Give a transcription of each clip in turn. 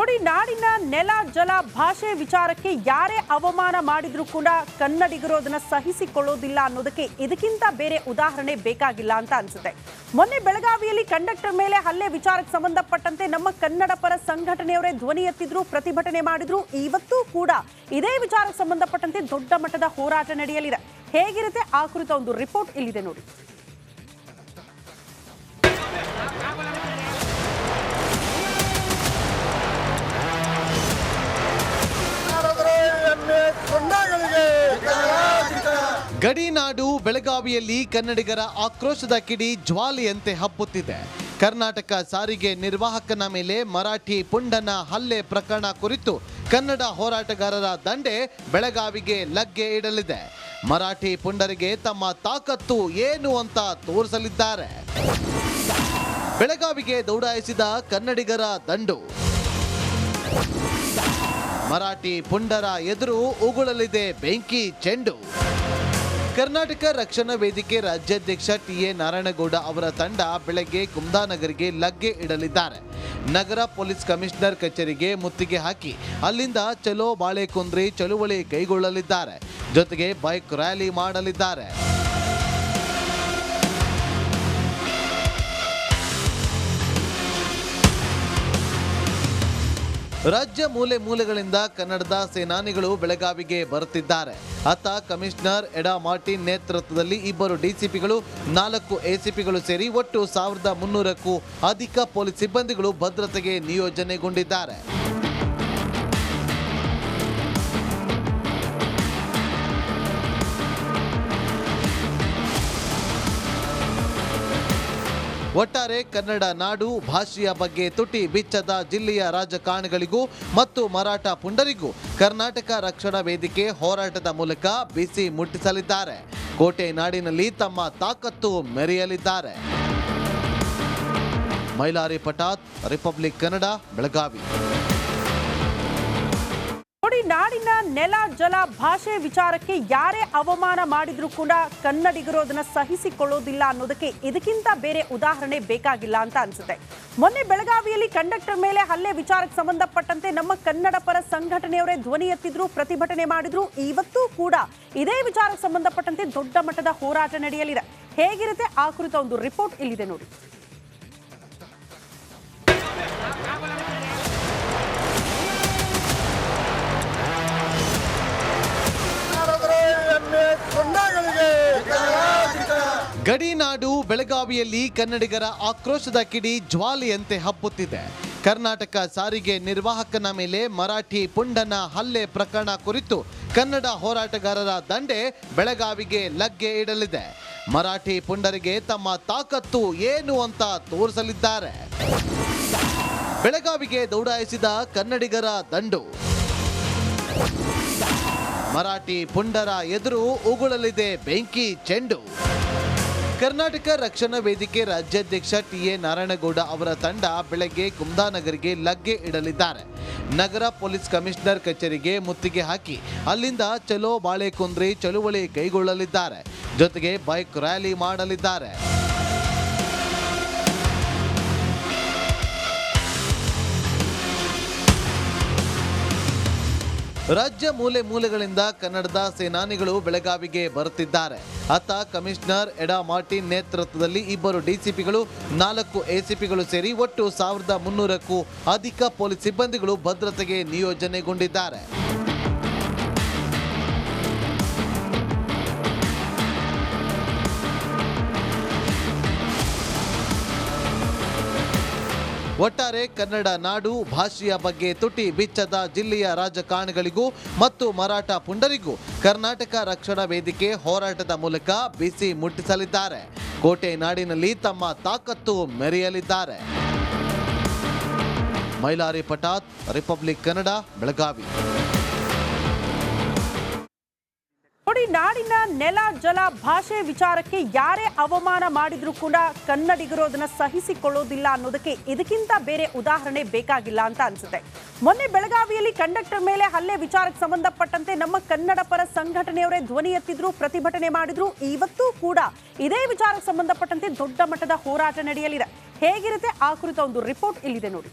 ನೋಡಿ, ನಾಡಿನ ನೆಲ ಜಲ ಭಾಷೆ ವಿಚಾರಕ್ಕೆ ಯಾರೇ ಅವಮಾನ ಮಾಡಿದ್ರೂ ಕೂಡ ಕನ್ನಡಿಗರು ಅದನ್ನ ಸಹಿಸಿಕೊಳ್ಳೋದಿಲ್ಲ ಅನ್ನೋದಕ್ಕೆ ಇದಕ್ಕಿಂತ ಬೇರೆ ಉದಾಹರಣೆ ಬೇಕಾಗಿಲ್ಲ ಅಂತ ಅನ್ಸುತ್ತೆ. ಮೊನ್ನೆ ಬೆಳಗಾವಿಯಲ್ಲಿ ಕಂಡಕ್ಟರ್ ಮೇಲೆ ಹಲ್ಲೆ ವಿಚಾರಕ್ಕೆ ಸಂಬಂಧಪಟ್ಟಂತೆ ನಮ್ಮ ಕನ್ನಡ ಪರ ಸಂಘಟನೆಯವರೇ ಧ್ವನಿ ಎತ್ತಿದ್ರು, ಪ್ರತಿಭಟನೆ ಮಾಡಿದ್ರು. ಇವತ್ತು ಕೂಡ ಇದೇ ವಿಚಾರಕ್ಕೆ ಸಂಬಂಧಪಟ್ಟಂತೆ ದೊಡ್ಡ ಮಟ್ಟದ ಹೋರಾಟ ನಡೆಯಲಿದೆ. ಹೇಗಿರುತ್ತೆ ಆ ಕುರಿತ ಒಂದು ರಿಪೋರ್ಟ್ ಇಲ್ಲಿದೆ ನೋಡಿ. ಗಡಿನಾಡು ಬೆಳಗಾವಿಯಲ್ಲಿ ಕನ್ನಡಿಗರ ಆಕ್ರೋಶದ ಕಿಡಿ ಜ್ವಾಲೆಯಂತೆ ಹಬ್ಬುತ್ತಿದೆ. ಕರ್ನಾಟಕ ಸಾರಿಗೆ ನಿರ್ವಾಹಕನ ಮೇಲೆ ಮರಾಠಿ ಪುಂಡನ ಹಲ್ಲೆ ಪ್ರಕರಣ ಕುರಿತು ಕನ್ನಡ ಹೋರಾಟಗಾರರ ದಂಡೆ ಬೆಳಗಾವಿಗೆ ಲಗ್ಗೆ ಇಡಲಿದೆ. ಮರಾಠಿ ಪುಂಡರಿಗೆ ತಮ್ಮ ತಾಕತ್ತು ಏನು ಅಂತ ತೋರಿಸಲಿದ್ದಾರೆ. ಬೆಳಗಾವಿಗೆ ದೌಡಾಯಿಸಿದ ಕನ್ನಡಿಗರ ದಂಡು ಮರಾಠಿ ಪುಂಡರ ಎದುರು ಉಗುಳಲಿದೆ ಬೆಂಕಿ ಚೆಂಡು. ಕರ್ನಾಟಕ ರಕ್ಷಣಾ ವೇದಿಕೆ ರಾಜ್ಯಾಧ್ಯಕ್ಷ ಟಿ.ಎ. ನಾರಾಯಣಗೌಡ ಅವರ ತಂಡ ಬೆಳಗ್ಗೆ ಕುಮದಾನಗರಿಗೆ ಲಗ್ಗೆ ಇಡಲಿದ್ದಾರೆ. ನಗರ ಪೊಲೀಸ್ ಕಮಿಷನರ್ ಕಚೇರಿಗೆ ಮುತ್ತಿಗೆ ಹಾಕಿ ಅಲ್ಲಿಂದ ಚಲೋ ಬಾಳೆಕುಂದ್ರಿ ಚಳುವಳಿ ಕೈಗೊಳ್ಳಲಿದ್ದಾರೆ. ಜೊತೆಗೆ ಬೈಕ್ ರ್ಯಾಲಿ ಮಾಡಲಿದ್ದಾರೆ. ರಾಜ್ಯ ಮೂಲೆ ಮೂಲೆಗಳಿಂದ ಕನ್ನಡದ ಸೇನಾನಿಗಳು ಬೆಳಗಾವಿಗೆ ಬರುತ್ತಿದ್ದಾರೆ. ಅತ್ತ ಕಮಿಷನರ್ ಎಡಾ ಮಾರ್ಟಿನ್ ನೇತೃತ್ವದಲ್ಲಿ 2 ಡಿಸಿಪಿಗಳು 4 ಎಸಿಪಿಗಳು ಸೇರಿ ಒಟ್ಟು 1300ಕ್ಕೂ ಅಧಿಕ ಪೊಲೀಸ್ ಸಿಬ್ಬಂದಿಗಳು ಭದ್ರತೆಗೆ ನಿಯೋಜನೆಗೊಂಡಿದ್ದಾರೆ. ಒಟ್ಟಾರೆ ಕನ್ನಡ ನಾಡು ಭಾಷೆಯ ಬಗ್ಗೆ ತುಟಿ ಬಿಚ್ಚದ ಜಿಲ್ಲೆಯ ರಾಜಕಾರಣಿಗಳಿಗೂ ಮತ್ತು ಮರಾಠ ಪುಂಡರಿಗೂ ಕರ್ನಾಟಕ ರಕ್ಷಣಾ ವೇದಿಕೆ ಹೋರಾಟದ ಮೂಲಕ ಬಿಸಿ ಮುಟ್ಟಿಸಲಿದ್ದಾರೆ. ಕೋಟೆ ನಾಡಿನಲ್ಲಿ ತಮ್ಮ ತಾಕತ್ತು ಮೆರೆಯಲಿದ್ದಾರೆ. ಮೈಲಾರಿ ಪಟಾತ್, ರಿಪಬ್ಲಿಕ್ ಕನ್ನಡ, ಬೆಳಗಾವಿ. ನೋಡಿ, ನಾಡಿನ ನೆಲ ಜಲ ಭಾಷೆ ವಿಚಾರಕ್ಕೆ ಯಾರೇ ಅವಮಾನ ಮಾಡಿದ್ರೂ ಕೂಡ ಕನ್ನಡಿಗರು ಅದನ್ನ ಸಹಿಸಿಕೊಳ್ಳೋದಿಲ್ಲ ಅನ್ನೋದಕ್ಕೆ ಇದಕ್ಕಿಂತ ಬೇರೆ ಉದಾಹರಣೆ ಬೇಕಾಗಿಲ್ಲ ಅಂತ ಅನ್ಸುತ್ತೆ. ಮೊನ್ನೆ ಬೆಳಗಾವಿಯಲ್ಲಿ ಕಂಡಕ್ಟರ್ ಮೇಲೆ ಹಲ್ಲೆ ವಿಚಾರಕ್ಕೆ ಸಂಬಂಧಪಟ್ಟಂತೆ ನಮ್ಮ ಕನ್ನಡ ಪರ ಸಂಘಟನೆಯವರೇ ಧ್ವನಿ ಎತ್ತಿದ್ರು, ಪ್ರತಿಭಟನೆ ಮಾಡಿದ್ರು. ಇವತ್ತು ಕೂಡ ಇದೇ ವಿಚಾರಕ್ಕೆ ಸಂಬಂಧಪಟ್ಟಂತೆ ದೊಡ್ಡ ಮಟ್ಟದ ಹೋರಾಟ ನಡೆಯಲಿದೆ. ಹೇಗಿರುತ್ತೆ ಆ ಕುರಿತ ಒಂದು ರಿಪೋರ್ಟ್ ಇಲ್ಲಿದೆ ನೋಡಿ. ಗಡಿನಾಡು ಬೆಳಗಾವಿಯಲ್ಲಿ ಕನ್ನಡಿಗರ ಆಕ್ರೋಶದ ಕಿಡಿ ಜ್ವಾಲೆಯಂತೆ ಹಬ್ಬುತ್ತಿದೆ. ಕರ್ನಾಟಕ ಸಾರಿಗೆ ನಿರ್ವಾಹಕನ ಮೇಲೆ ಮರಾಠಿ ಪುಂಡನ ಹಲ್ಲೆ ಪ್ರಕರಣ ಕುರಿತು ಕನ್ನಡ ಹೋರಾಟಗಾರರ ದಂಡೆ ಬೆಳಗಾವಿಗೆ ಲಗ್ಗೆ ಇಡಲಿದೆ. ಮರಾಠಿ ಪುಂಡರಿಗೆ ತಮ್ಮ ತಾಕತ್ತು ಏನು ಅಂತ ತೋರಿಸಲಿದ್ದಾರೆ. ಬೆಳಗಾವಿಗೆ ದೌಡಾಯಿಸಿದ ಕನ್ನಡಿಗರ ದಂಡು ಮರಾಠಿ ಪುಂಡರ ಎದುರು ಉಗುಳಲಿದೆ ಬೆಂಕಿ ಚೆಂಡು. ಕರ್ನಾಟಕ ರಕ್ಷಣಾ ವೇದಿಕೆ ರಾಜ್ಯಾಧ್ಯಕ್ಷ ಟಿ.ಎ. ನಾರಾಯಣಗೌಡ ಅವರ ತಂಡ ಬೆಳಗ್ಗೆ ಕುಮದಾನಗರಿಗೆ ಲಗ್ಗೆ ಇಡಲಿದ್ದಾರೆ. ನಗರ ಪೊಲೀಸ್ ಕಮಿಷನರ್ ಕಚೇರಿಗೆ ಮುತ್ತಿಗೆ ಹಾಕಿ ಅಲ್ಲಿಂದ ಚಲೋ ಬಾಳೆಕುಂದ್ರಿ ಚಳುವಳಿ ಕೈಗೊಳ್ಳಲಿದ್ದಾರೆ. ಜೊತೆಗೆ ಬೈಕ್ ರ್ಯಾಲಿ ಮಾಡಲಿದ್ದಾರೆ. ರಾಜ್ಯ ಮೂಲೆ ಮೂಲೆಗಳಿಂದ ಕನ್ನಡದ ಸೇನಾನಿಗಳು ಬೆಳಗಾವಿಗೆ ಬರುತ್ತಿದ್ದಾರೆ. ಅತ್ತ ಕಮಿಷನರ್ ಎಡಾ ಮಾರ್ಟಿನ್ ನೇತೃತ್ವದಲ್ಲಿ 2 ಡಿಸಿಪಿಗಳು 4 ಎಸಿಪಿಗಳು ಸೇರಿ ಒಟ್ಟು 1300ಕ್ಕೂ ಅಧಿಕ ಪೊಲೀಸ್ ಸಿಬ್ಬಂದಿಗಳು ಭದ್ರತೆಗೆ ನಿಯೋಜನೆಗೊಂಡಿದ್ದಾರೆ. ಒಟ್ಟಾರೆ ಕನ್ನಡ ನಾಡು ಭಾಷೆಯ ಬಗ್ಗೆ ತುಟಿ ಬಿಚ್ಚದ ಜಿಲ್ಲೆಯ ರಾಜಕಾರಣಿಗಳಿಗೂ ಮತ್ತು ಮರಾಠ ಪುಂಡರಿಗೂ ಕರ್ನಾಟಕ ರಕ್ಷಣಾ ವೇದಿಕೆ ಹೋರಾಟದ ಮೂಲಕ ಬಿಸಿ ಮುಟ್ಟಿಸಲಿದ್ದಾರೆ. ಕೋಟೆ ನಾಡಿನಲ್ಲಿ ತಮ್ಮ ತಾಕತ್ತು ಮೆರೆಯಲಿದ್ದಾರೆ. ಮೈಲಾರಿ ಪಟಾತ್, ರಿಪಬ್ಲಿಕ್ ಕನ್ನಡ, ಬೆಳಗಾವಿ. ನೋಡಿ, ನಾಡಿನ ನೆಲ ಜಲ ಭಾಷೆ ವಿಚಾರಕ್ಕೆ ಯಾರೇ ಅವಮಾನ ಮಾಡಿದ್ರೂ ಕೂಡ ಕನ್ನಡಿಗರು ಅದನ್ನ ಸಹಿಸಿಕೊಳ್ಳೋದಿಲ್ಲ ಅನ್ನೋದಕ್ಕೆ ಇದಕ್ಕಿಂತ ಬೇರೆ ಉದಾಹರಣೆ ಬೇಕಾಗಿಲ್ಲ ಅಂತ ಅನ್ಸುತ್ತೆ. ಮೊನ್ನೆ ಬೆಳಗಾವಿಯಲ್ಲಿ ಕಂಡಕ್ಟರ್ ಮೇಲೆ ಹಲ್ಲೆ ವಿಚಾರಕ್ಕೆ ಸಂಬಂಧಪಟ್ಟಂತೆ ನಮ್ಮ ಕನ್ನಡ ಪರ ಸಂಘಟನೆಯವರೇ ಧ್ವನಿ ಎತ್ತಿದ್ರು, ಪ್ರತಿಭಟನೆ ಮಾಡಿದ್ರು. ಇವತ್ತು ಕೂಡ ಇದೇ ವಿಚಾರಕ್ಕೆ ಸಂಬಂಧಪಟ್ಟಂತೆ ದೊಡ್ಡ ಮಟ್ಟದ ಹೋರಾಟ ನಡೆಯಲಿದೆ. ಹೇಗಿರುತ್ತೆ ಆ ಕುರಿತ ಒಂದು ರಿಪೋರ್ಟ್ ಇಲ್ಲಿದೆ ನೋಡಿ.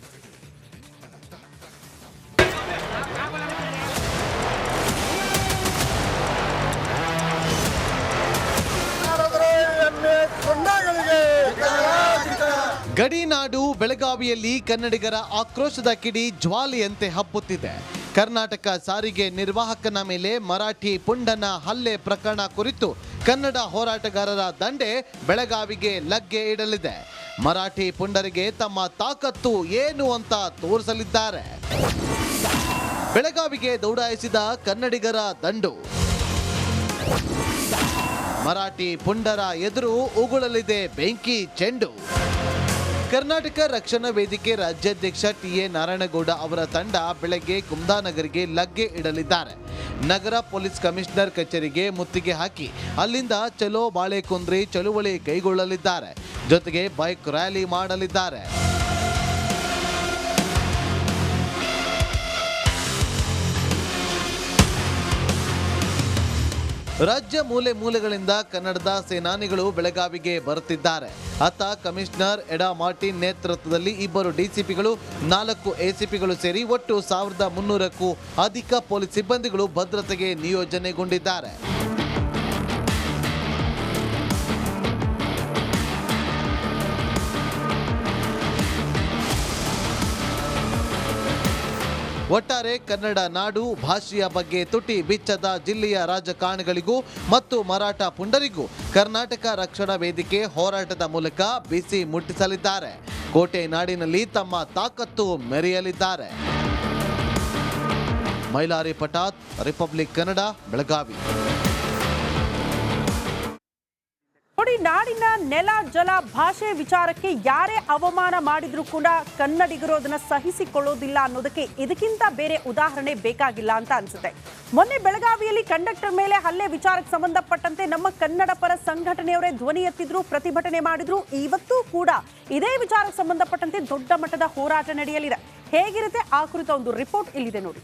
ಗಡಿನಾಡು ಬೆಳಗಾವಿಯಲ್ಲಿ ಕನ್ನಡಿಗರ ಆಕ್ರೋಶದ ಕಿಡಿ ಜ್ವಾಲೆಯಂತೆ ಹಬ್ಬುತ್ತಿದೆ. ಕರ್ನಾಟಕ ಸಾರಿಗೆ ನಿರ್ವಾಹಕನ ಮೇಲೆ ಮರಾಠಿ ಪುಂಡನ ಹಲ್ಲೆ ಪ್ರಕರಣ ಕುರಿತು ಕನ್ನಡ ಹೋರಾಟಗಾರರ ದಂಡೆ ಬೆಳಗಾವಿಗೆ ಲಗ್ಗೆ ಇಡಲಿದೆ. ಮರಾಠಿ ಪುಂಡರಿಗೆ ತಮ್ಮ ತಾಕತ್ತು ಏನು ಅಂತ ತೋರಿಸಲಿದ್ದಾರೆ. ಬೆಳಗಾವಿಗೆ ದೌಡಾಯಿಸಿದ ಕನ್ನಡಿಗರ ದಂಡು. ಮರಾಠಿ ಪುಂಡರ ಎದುರು ಉಗುಳಲಿದೆ ಬೆಂಕಿ ಚೆಂಡು. ಕರ್ನಾಟಕ ರಕ್ಷಣಾ ವೇದಿಕೆ ರಾಜ್ಯಾಧ್ಯಕ್ಷ ಟಿ.ಎ. ನಾರಾಯಣಗೌಡ ಅವರ ತಂಡ ಬೆಳಗ್ಗೆ ಕುಮ್ದಾನಗರಿಗೆ ಲಗ್ಗೆ ಇಡಲಿದ್ದಾರೆ. ನಗರ ಪೊಲೀಸ್ ಕಮಿಷನರ್ ಕಚೇರಿಗೆ ಮುತ್ತಿಗೆ ಹಾಕಿ ಅಲ್ಲಿಂದ ಚಲೋ ಬಾಳೆಕುಂದ್ರಿ ಚಳುವಳಿ ಕೈಗೊಳ್ಳಲಿದ್ದಾರೆ. ಜೊತೆಗೆ ಬೈಕ್ ರ್ಯಾಲಿ ಮಾಡಲಿದ್ದಾರೆ. ರಾಜ್ಯ ಮೂಲೆ ಮೂಲೆಗಳಿಂದ ಕನ್ನಡದ ಸೇನಾನಿಗಳು ಬೆಳಗಾವಿಗೆ ಬರುತ್ತಿದ್ದಾರೆ. ಅತ್ತ ಕಮಿಷನರ್ ಎಡಾ ಮಾರ್ಟಿನ್ ನೇತೃತ್ವದಲ್ಲಿ 2 ಡಿಸಿಪಿಗಳು 4 ಎಸಿಪಿಗಳು ಸೇರಿ ಒಟ್ಟು 1300ಕ್ಕೂ ಅಧಿಕ ಪೊಲೀಸ್ ಸಿಬ್ಬಂದಿಗಳು ಭದ್ರತೆಗೆ ನಿಯೋಜನೆಗೊಂಡಿದ್ದಾರೆ. ಒಟ್ಟಾರೆ ಕನ್ನಡ ನಾಡು ಭಾಷೆಯ ಬಗ್ಗೆ ತುಟಿ ಬಿಚ್ಚದ ಜಿಲ್ಲೆಯ ರಾಜಕಾರಣಿಗಳಿಗೂ ಮತ್ತು ಮರಾಠ ಪುಂಡರಿಗೂ ಕರ್ನಾಟಕ ರಕ್ಷಣಾ ವೇದಿಕೆ ಹೋರಾಟದ ಮೂಲಕ ಬಿಸಿ ಮುಟ್ಟಿಸಲಿದ್ದಾರೆ. ಕೋಟೆ ನಾಡಿನಲ್ಲಿ ತಮ್ಮ ತಾಕತ್ತು ಮೆರೆಯಲಿದ್ದಾರೆ. ಮೈಲಾರಿ ಪಟಾತ್, ರಿಪಬ್ಲಿಕ್ ಕನ್ನಡ, ಬೆಳಗಾವಿ. ನೋಡಿ, ನಾಡಿನ ನೆಲ ಜಲ ಭಾಷೆ ವಿಚಾರಕ್ಕೆ ಯಾರೇ ಅವಮಾನ ಮಾಡಿದ್ರೂ ಕೂಡ ಕನ್ನಡಿಗರು ಅದನ್ನ ಸಹಿಸಿಕೊಳ್ಳೋದಿಲ್ಲ ಅನ್ನೋದಕ್ಕೆ ಇದಕ್ಕಿಂತ ಬೇರೆ ಉದಾಹರಣೆ ಬೇಕಾಗಿಲ್ಲ ಅಂತ ಅನ್ಸುತ್ತೆ. ಮೊನ್ನೆ ಬೆಳಗಾವಿಯಲ್ಲಿ ಕಂಡಕ್ಟರ್ ಮೇಲೆ ಹಲ್ಲೆ ವಿಚಾರಕ್ಕೆ ಸಂಬಂಧಪಟ್ಟಂತೆ ನಮ್ಮ ಕನ್ನಡ ಪರ ಸಂಘಟನೆಯವರೇ ಧ್ವನಿ ಎತ್ತಿದ್ರು, ಪ್ರತಿಭಟನೆ ಮಾಡಿದ್ರು. ಇವತ್ತೂ ಕೂಡ ಇದೇ ವಿಚಾರಕ್ಕೆ ಸಂಬಂಧಪಟ್ಟಂತೆ ದೊಡ್ಡ ಮಟ್ಟದ ಹೋರಾಟ ನಡೆಯಲಿದೆ. ಹೇಗಿರುತ್ತೆ ಆ ಕುರಿತ ಒಂದು ರಿಪೋರ್ಟ್ ಇಲ್ಲಿದೆ ನೋಡಿ.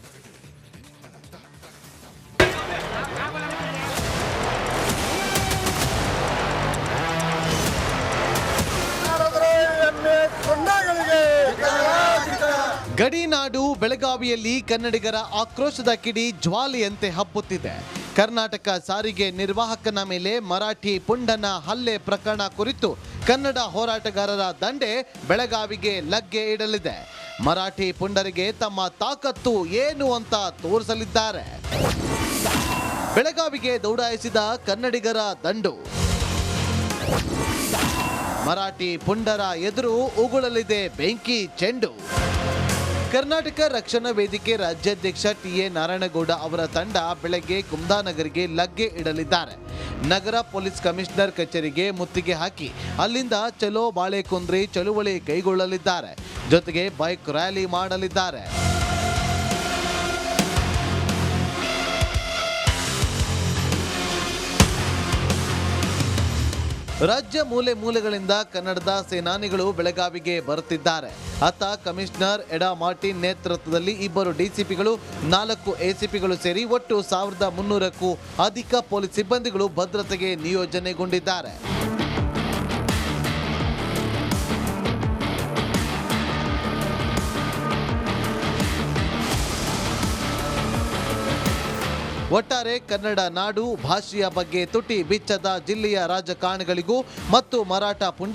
ಗಡಿನಾಡು ಬೆಳಗಾವಿಯಲ್ಲಿ ಕನ್ನಡಿಗರ ಆಕ್ರೋಶದ ಕಿಡಿ ಜ್ವಾಲೆಯಂತೆ ಹಬ್ಬುತ್ತಿದೆ. ಕರ್ನಾಟಕ ಸಾರಿಗೆ ನಿರ್ವಾಹಕನ ಮೇಲೆ ಮರಾಠಿ ಪುಂಡನ ಹಲ್ಲೆ ಪ್ರಕರಣ ಕುರಿತು ಕನ್ನಡ ಹೋರಾಟಗಾರರ ದಂಡೆ ಬೆಳಗಾವಿಗೆ ಲಗ್ಗೆ ಇಡಲಿದೆ. ಮರಾಠಿ ಪುಂಡರಿಗೆ ತಮ್ಮ ತಾಕತ್ತು ಏನು ಅಂತ ತೋರಿಸಲಿದ್ದಾರೆ. ಬೆಳಗಾವಿಗೆ ದೌಡಾಯಿಸಿದ ಕನ್ನಡಿಗರ ದಂಡು. ಮರಾಠಿ ಪುಂಡರ ಎದುರು ಉಗುಳಲಿದೆ ಬೆಂಕಿ ಚೆಂಡು. ಕರ್ನಾಟಕ ರಕ್ಷಣಾ ವೇದಿಕೆ ರಾಜ್ಯಾಧ್ಯಕ್ಷ ಟಿ.ಎ. ನಾರಾಯಣಗೌಡ ಅವರ ತಂಡ ಬೆಳಗ್ಗೆ ಕುಮ್ದಾನಗರಿಗೆ ಲಗ್ಗೆ ಇಡಲಿದ್ದಾರೆ. ನಗರ ಪೊಲೀಸ್ ಕಮಿಷನರ್ ಕಚೇರಿಗೆ ಮುತ್ತಿಗೆ ಹಾಕಿ ಅಲ್ಲಿಂದ ಚಲೋ ಬಾಳೆಕುಂದ್ರಿ ಚಳುವಳಿ ಕೈಗೊಳ್ಳಲಿದ್ದಾರೆ. ಜೊತೆಗೆ ಬೈಕ್ ರ್ಯಾಲಿ ಮಾಡಲಿದ್ದಾರೆ. ರಾಜ್ಯ ಮೂಲೆ ಮೂಲೆಗಳಿಂದ ಕನ್ನಡದ ಸೇನಾನಿಗಳು ಬೆಳಗಾವಿಗೆ ಬರುತ್ತಿದ್ದಾರೆ. ಅತ್ತ ಕಮಿಷನರ್ ಎಡಾ ಮಾರ್ಟಿನ್ ನೇತೃತ್ವದಲ್ಲಿ 2 ಡಿಸಿಪಿಗಳು 4 ಎಸಿಪಿಗಳು ಸೇರಿ ಒಟ್ಟು 1300ಕ್ಕೂ ಅಧಿಕ ಪೊಲೀಸ್ ಸಿಬ್ಬಂದಿಗಳು ಭದ್ರತೆಗೆ ನಿಯೋಜನೆಗೊಂಡಿದ್ದಾರೆ. ಒಟ್ಟಾರೆ ಕನ್ನಡ ನಾಡು ಭಾಷೆಯ ಬಗ್ಗೆ ತುಟಿ ಬಿಚ್ಚದ ಜಿಲ್ಲೆಯ ರಾಜಕಾರಣಿಗಳಿಗೂ ಮತ್ತು ಮರಾಠ ಪುಂಡ